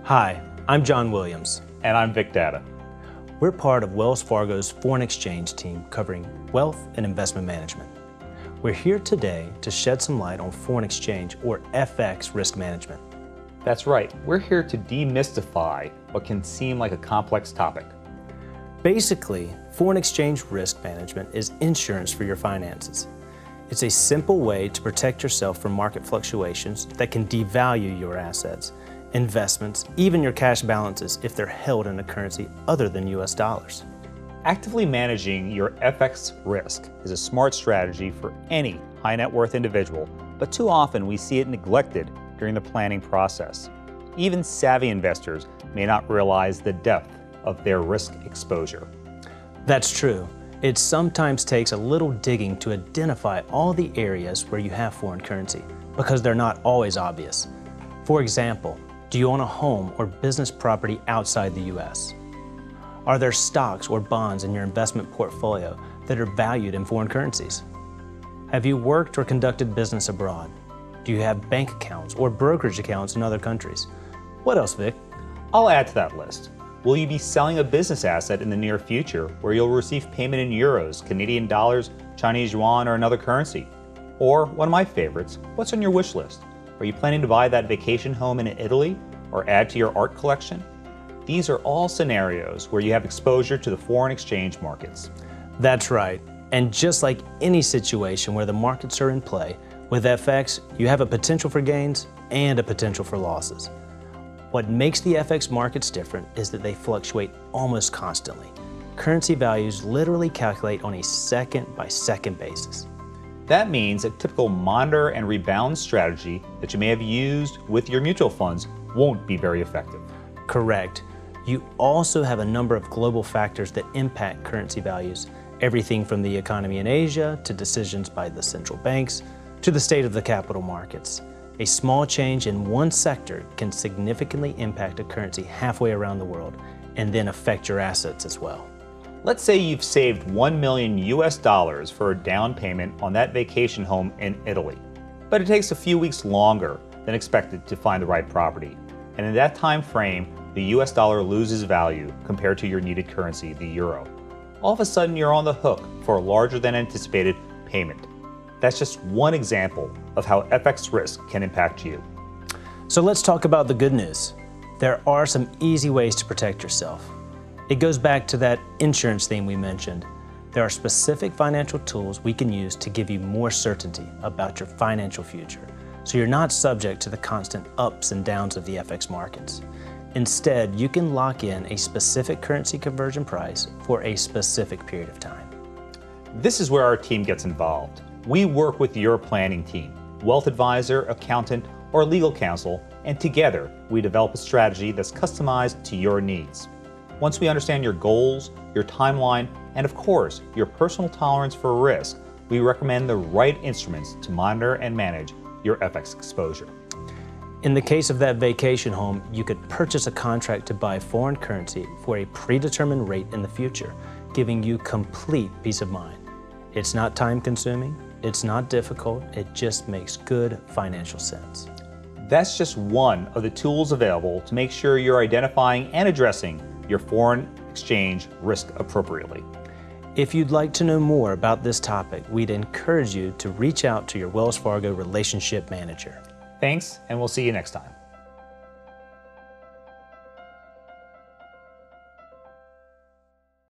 Hi, I'm John Williams. And I'm Vic Data. We're part of Wells Fargo's foreign exchange team covering wealth and investment management. We're here today to shed some light on foreign exchange, or FX, risk management. That's right, we're here to demystify what can seem like a complex topic. Basically, foreign exchange risk management is insurance for your finances. It's a simple way to protect yourself from market fluctuations that can devalue your assets, investments, even your cash balances if they're held in a currency other than US dollars. Actively managing your FX risk is a smart strategy for any high net worth individual, but too often we see it neglected during the planning process. Even savvy investors may not realize the depth of their risk exposure. That's true. It sometimes takes a little digging to identify all the areas where you have foreign currency, because they're not always obvious. For example, do you own a home or business property outside the US? Are there stocks or bonds in your investment portfolio that are valued in foreign currencies? Have you worked or conducted business abroad? Do you have bank accounts or brokerage accounts in other countries? What else, Vic? I'll add to that list. Will you be selling a business asset in the near future where you'll receive payment in euros, Canadian dollars, Chinese yuan, or another currency? Or, one of my favorites, what's on your wish list? Are you planning to buy that vacation home in Italy or add to your art collection? These are all scenarios where you have exposure to the foreign exchange markets. That's right. And just like any situation where the markets are in play, with FX, you have a potential for gains and a potential for losses. What makes the FX markets different is that they fluctuate almost constantly. Currency values literally calculate on a second-by-second basis. That means a typical monitor and rebalance strategy that you may have used with your mutual funds won't be very effective. Correct. You also have a number of global factors that impact currency values, everything from the economy in Asia to decisions by the central banks to the state of the capital markets. A small change in one sector can significantly impact a currency halfway around the world and then affect your assets as well. Let's say you've saved $1 million US for a down payment on that vacation home in Italy, but it takes a few weeks longer than expected to find the right property. And in that time frame, the US dollar loses value compared to your needed currency, the euro. All of a sudden, you're on the hook for a larger than anticipated payment. That's just one example of how FX risk can impact you. So let's talk about the good news. There are some easy ways to protect yourself. It goes back to that insurance theme we mentioned. There are specific financial tools we can use to give you more certainty about your financial future, so you're not subject to the constant ups and downs of the FX markets. Instead, you can lock in a specific currency conversion price for a specific period of time. This is where our team gets involved. We work with your planning team, wealth advisor, accountant, or legal counsel, and together we develop a strategy that's customized to your needs. Once we understand your goals, your timeline, and of course, your personal tolerance for risk, we recommend the right instruments to monitor and manage your FX exposure. In the case of that vacation home, you could purchase a contract to buy foreign currency for a predetermined rate in the future, giving you complete peace of mind. It's not time-consuming, it's not difficult, it just makes good financial sense. That's just one of the tools available to make sure you're identifying and addressing your foreign exchange risk appropriately. If you'd like to know more about this topic, we'd encourage you to reach out to your Wells Fargo relationship manager. Thanks, and we'll see you next time.